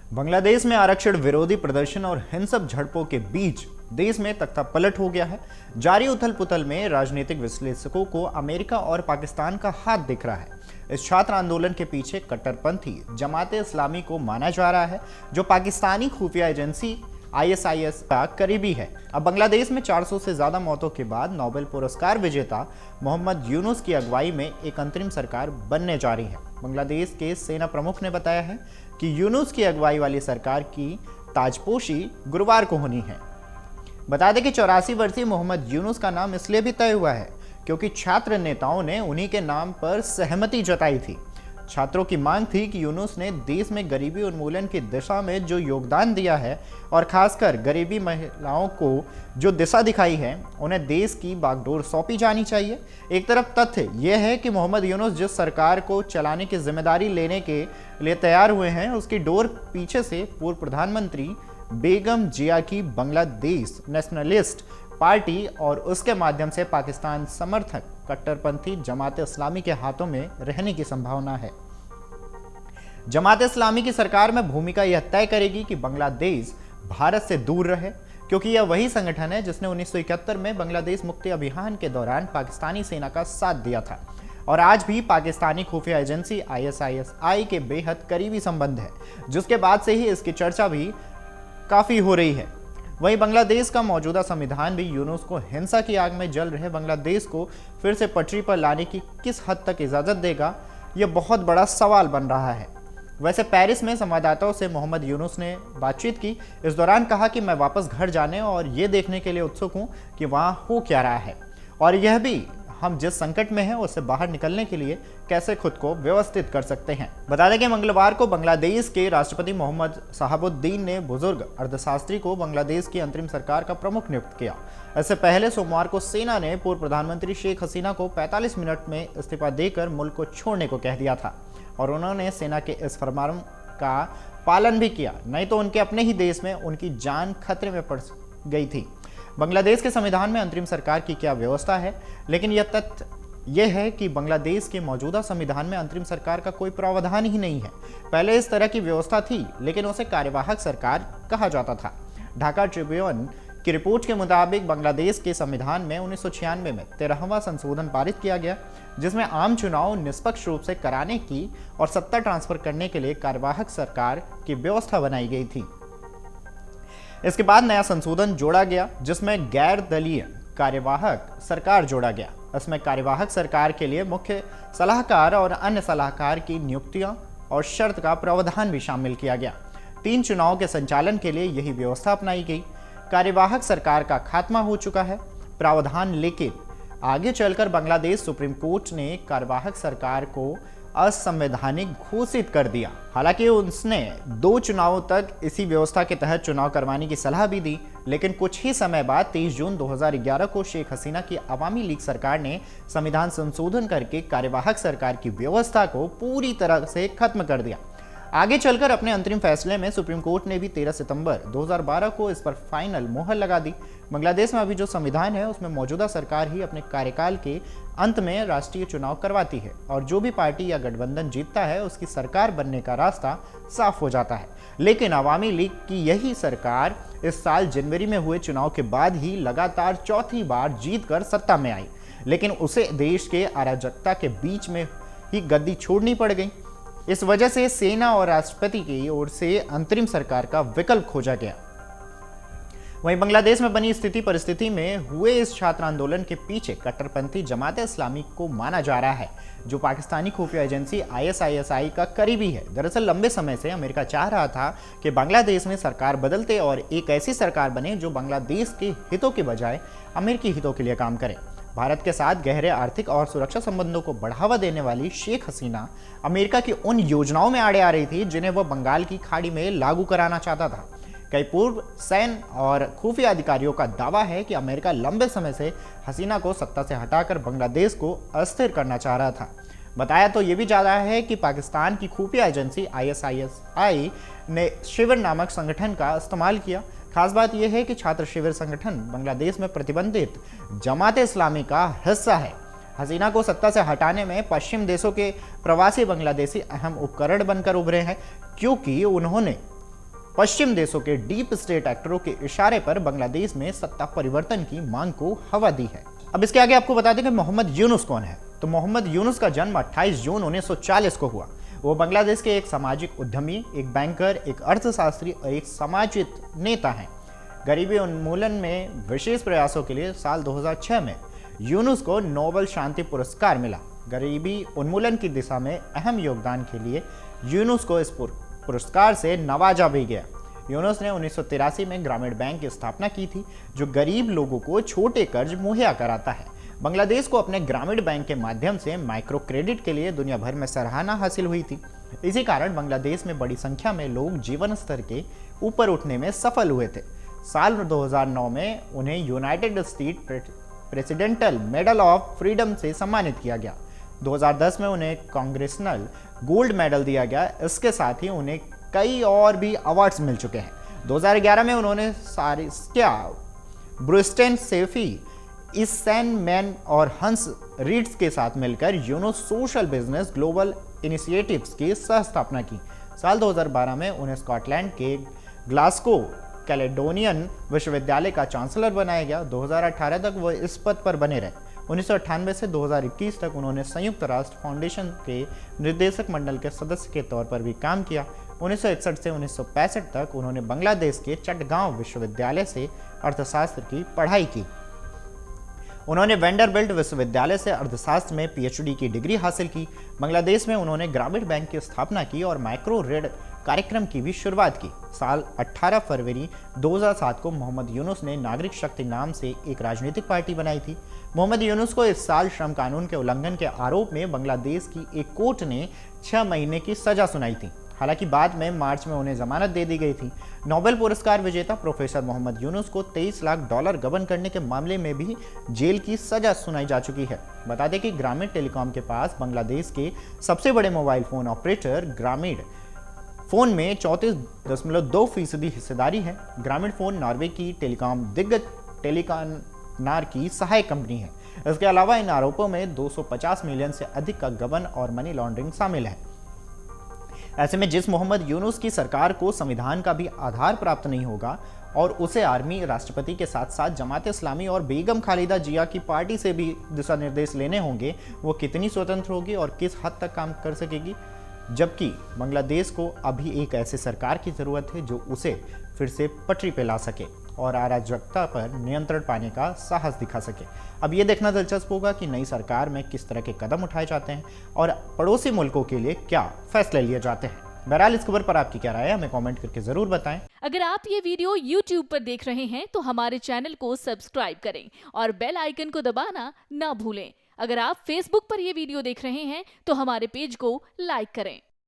बांग्लादेश में आरक्षण विरोधी प्रदर्शन और हिंसक झड़पों के बीच देश में तख्ता पलट हो गया है। जारी उथल पुथल में राजनीतिक विश्लेषकों को अमेरिका और पाकिस्तान का हाथ दिख रहा है। इस छात्र आंदोलन के पीछे कट्टरपंथी जमाते इस्लामी को माना जा रहा है, जो पाकिस्तानी खुफिया एजेंसी आईएसआईएस का करीबी है। अब बांग्लादेश में 400 से ज्यादा मौतों के बाद नोबेल पुरस्कार विजेता मोहम्मद यूनुस की अगुवाई में एक अंतरिम सरकार बनने जा रही है। बांग्लादेश के सेना प्रमुख ने बताया है कि यूनुस की अगुवाई वाली सरकार की ताजपोशी गुरुवार को होनी है। बता दें कि 84 वर्षीय मोहम्मद यूनुस का नाम इसलिए भी तय हुआ है क्योंकि छात्र नेताओं ने उन्हीं के नाम पर सहमति जताई थी। छात्रों की मांग थी कि यूनुस ने देश में गरीबी उन्मूलन की दिशा में जो योगदान दिया है और खासकर गरीबी महिलाओं को जो दिशा दिखाई है, उन्हें देश की बागडोर सौंपी जानी चाहिए। एक तरफ तथ्य यह है कि मोहम्मद यूनुस जिस सरकार को चलाने की जिम्मेदारी लेने के लिए तैयार हुए हैं, उसकी डोर पीछे से पूर्व प्रधानमंत्री बेगम जिया की बांग्लादेश नेशनलिस्ट पार्टी और उसके माध्यम से पाकिस्तान समर्थक कट्टरपंथी जमात इस्लामी के हाथों में रहने की संभावना है। जमात इस्लामी की सरकार में भूमिका यह तय करेगी कि बांग्लादेश भारत से दूर रहे, क्योंकि यह वही संगठन है जिसने 1971 में बांग्लादेश मुक्ति अभियान के दौरान पाकिस्तानी सेना का साथ दिया था और आज भी पाकिस्तानी खुफिया एजेंसी आईएसआईएस के बेहद करीबी संबंध है, जिसके बाद से ही इसकी चर्चा भी काफी हो रही है। वहीं बांग्लादेश का मौजूदा संविधान भी यूनुस को हिंसा की आग में जल रहे बांग्लादेश को फिर से पटरी पर लाने की किस हद तक इजाजत देगा, यह बहुत बड़ा सवाल बन रहा है। वैसे पेरिस में संवाददाताओं से मोहम्मद यूनुस ने बातचीत की। इस दौरान कहा कि मैं वापस घर जाने और ये देखने के लिए उत्सुक हूं कि वहां हो क्या रहा है और यह भी हम जिस संकट में हैं उससे बाहर निकलने के लिए कैसे खुद को व्यवस्थित कर सकते हैं। बता दें कि मंगलवार को बांग्लादेश के राष्ट्रपति मोहम्मद शहाबुद्दीन ने बुजुर्ग अर्थशास्त्री को बांग्लादेश की अंतरिम सरकार का प्रमुख नियुक्त किया। इससे पहले सोमवार को सेना ने पूर्व प्रधानमंत्री शेख हसीना को 45 मिनट में इस्तीफा देकर मुल्क को छोड़ने को कह दिया था और उन्होंने सेना के इस फरमान का पालन भी किया, नहीं तो उनके अपने ही देश में उनकी जान खतरे में पड़ गई थी। बांग्लादेश के संविधान में अंतरिम सरकार की क्या व्यवस्था है, लेकिन यह तथ्य यह है कि बांग्लादेश के मौजूदा संविधान में अंतरिम सरकार का कोई प्रावधान ही नहीं है। पहले इस तरह की व्यवस्था थी, लेकिन उसे कार्यवाहक सरकार कहा जाता था। ढाका ट्रिब्यून की रिपोर्ट के मुताबिक बांग्लादेश के संविधान में 1996 में 13वां संशोधन पारित किया गया, जिसमें आम चुनाव निष्पक्ष रूप से कराने की और सत्ता ट्रांसफर करने के लिए कार्यवाहक सरकार की व्यवस्था बनाई गई थी। इसके बाद नया संशोधन जोड़ा गया, जिसमें गैर दलीय कार्यवाहक सरकार जोड़ा गया। इसमें कार्यवाहक सरकार के लिए मुख्य सलाहकार और अन्य सलाहकार की नियुक्तियां और शर्त का प्रावधान भी शामिल किया गया। 3 चुनाव के संचालन के लिए यही व्यवस्था अपनाई गई। कार्यवाहक सरकार का खात्मा हो चुका है प्रावधान, लेकिन आगे चलकर बांग्लादेश सुप्रीम कोर्ट ने कार्यवाहक सरकार को असंवैधानिक घोषित कर दिया। हालांकि उसने 2 चुनावों तक इसी व्यवस्था के तहत चुनाव करवाने की सलाह भी दी, लेकिन कुछ ही समय बाद 23 जून 2011 को शेख हसीना की अवामी लीग सरकार ने संविधान संशोधन करके कार्यवाहक सरकार की व्यवस्था को पूरी तरह से खत्म कर दिया। आगे चलकर अपने अंतरिम फैसले में सुप्रीम कोर्ट ने भी 13 सितंबर 2012 को इस पर फाइनल मोहर लगा दी। बांग्लादेश में अभी जो संविधान है उसमें मौजूदा सरकार ही अपने कार्यकाल के अंत में राष्ट्रीय चुनाव करवाती है और जो भी पार्टी या गठबंधन जीतता है उसकी सरकार बनने का रास्ता साफ हो जाता है। लेकिन अवामी लीग की यही सरकार इस साल जनवरी में हुए चुनाव के बाद ही लगातार चौथी बार जीतकर सत्ता में आई, लेकिन उसे देश के अराजकता के बीच में ही गद्दी छोड़नी पड़ गई। इस वजह से सेना और राष्ट्रपति की ओर से अंतरिम सरकार का विकल्प खोजा गया। वहीं बांग्लादेश में बनी स्थिति परिस्थिति में हुए इस छात्र आंदोलन के पीछे कट्टरपंथी जमात इस्लामी को माना जा रहा है, जो पाकिस्तानी खुफिया एजेंसी आईएसआईएस का करीबी है। दरअसल लंबे समय से अमेरिका चाह रहा था कि बांग्लादेश में सरकार बदलते और एक ऐसी सरकार बने जो बांग्लादेश के हितों के बजाय अमेरिकी हितों के लिए काम करे। भारत के साथ गहरे आर्थिक और सुरक्षा संबंधों को बढ़ावा देने वाली शेख हसीना अमेरिका की उन योजनाओं में आड़े आ रही थी जिन्हें वह बंगाल की खाड़ी में लागू कराना चाहता था। कई पूर्व सैन्य और खुफिया अधिकारियों का दावा है कि अमेरिका लंबे समय से हसीना को सत्ता से हटाकर बांग्लादेश को अस्थिर करना चाह रहा था। बताया तो ये भी जा रहा है कि पाकिस्तान की खुफिया एजेंसी आईएसआईएस ने शिविर नामक संगठन का इस्तेमाल किया। खास बात यह है कि छात्र शिविर संगठन बांग्लादेश में प्रतिबंधित जमात इस्लामी का हिस्सा है। हसीना को सत्ता से हटाने में पश्चिम देशों के प्रवासी बांग्लादेशी अहम उपकरण बनकर उभरे हैं, क्योंकि उन्होंने पश्चिम देशों के डीप स्टेट एक्टरों के इशारे पर बांग्लादेश में सत्ता परिवर्तन की मांग को हवा दी है। अब इसके आगे आपको बता दें कि मोहम्मद यूनुस कौन है। तो मोहम्मद यूनुस का जन्म 28 जून 1940 को हुआ। वो बांग्लादेश के एक सामाजिक उद्यमी, एक बैंकर, एक अर्थशास्त्री और एक सामाजिक नेता हैं। गरीबी उन्मूलन में विशेष प्रयासों के लिए साल 2006 में यूनुस को नोबेल शांति पुरस्कार मिला। गरीबी उन्मूलन की दिशा में अहम योगदान के लिए यूनुस को इस पुरस्कार से नवाजा भी गया। यूनुस ने 1983 में ग्रामीण बैंक की स्थापना की थी, जो गरीब लोगों को छोटे कर्ज मुहैया कराता है। बांग्लादेश को अपने ग्रामीण बैंक के माध्यम से माइक्रो क्रेडिट के लिए दुनिया भर में सराहना हासिल हुई थी। इसी कारण बांग्लादेश में बड़ी संख्या में लोग जीवन स्तर के ऊपर उठने में सफल हुए थे। साल 2009 में उन्हें United state presidential medal of freedom से सम्मानित किया गया। 2010 में उन्हें कांग्रेसनल गोल्ड मेडल दिया गया। इसके साथ ही उन्हें कई और भी अवार्ड्स मिल चुके हैं। 2011 में उन्होंने सारिस्का ब्रुस्टेन सेफी, ईसन मैन और हंस रीड्स के साथ मिलकर Yunus social business global initiatives की सह स्थापना की। साल 2012 में उन्हें स्कॉटलैंड के ग्लासगो कैलेडोनियन विश्वविद्यालय का चांसलर बनाया गया। 2018 तक वो इस पद पर बने रहे। 1998 से 2021 तक उन्होंने संयुक्त राष्ट्र फाउंडेशन के निर्देशक मंडल के सदस्य के तौर पर भी काम किया। 1961 से 1965 तक उन्होंने बांग्लादेश के चटगांव विश्वविद्यालय से अर्थशास्त्र की पढ़ाई की। उन्होंने वेंडरबिल्ट विश्वविद्यालय से अर्थशास्त्र में पीएचडी की डिग्री हासिल की। बांग्लादेश में उन्होंने ग्रामीण बैंक की स्थापना की और माइक्रो ऋण कार्यक्रम की भी शुरुआत की। साल 18 फरवरी 2007 को मोहम्मद यूनुस ने नागरिक शक्ति नाम से एक राजनीतिक पार्टी बनाई थी। मोहम्मद यूनुस को इस साल श्रम कानून के उल्लंघन के आरोप में बांग्लादेश की एक कोर्ट ने 6 महीने की सजा सुनाई थी। हालांकि बाद में मार्च में उन्हें जमानत दे दी गई थी। नोबेल पुरस्कार विजेता प्रोफेसर मोहम्मद यूनुस को $23 लाख गबन करने के मामले में भी जेल की सजा सुनाई जा चुकी है। बता दें कि ग्रामीण टेलीकॉम के पास बांग्लादेश के सबसे बड़े मोबाइल फोन ऑपरेटर ग्रामीण फोन में 34.2% हिस्सेदारी है। ग्रामीण फोन नॉर्वे की टेलीकॉम दिग्गज टेलीकॉनार की सहायक कंपनी है। इसके अलावा इन आरोपों में 250 मिलियन से अधिक का गबन और मनी लॉन्ड्रिंग शामिल है। ऐसे में जिस मोहम्मद यूनुस की सरकार को संविधान का भी आधार प्राप्त नहीं होगा और उसे आर्मी, राष्ट्रपति के साथ साथ जमात इस्लामी और बेगम खालिदा जिया की पार्टी से भी दिशा निर्देश लेने होंगे, वो कितनी स्वतंत्र होगी और किस हद तक काम कर सकेगी। जबकि बांग्लादेश को अभी एक ऐसे सरकार की जरूरत है जो उसे फिर से पटरी पे ला सके और अराजकता पर नियंत्रण पाने का साहस दिखा सके। अब ये देखना दिलचस्प होगा कि नई सरकार में किस तरह के कदम उठाए जाते हैं और पड़ोसी मुल्कों के लिए क्या फैसले लिए जाते हैं। बहरहाल इस खबर पर आपकी क्या राय है, हमें कमेंट करके जरूर बताएं। अगर आप ये वीडियो YouTube पर देख रहे हैं तो हमारे चैनल को सब्सक्राइब करें और बेल आइकन को दबाना ना भूलें। अगर आप Facebook पर ये वीडियो देख रहे हैं तो हमारे पेज को लाइक करें।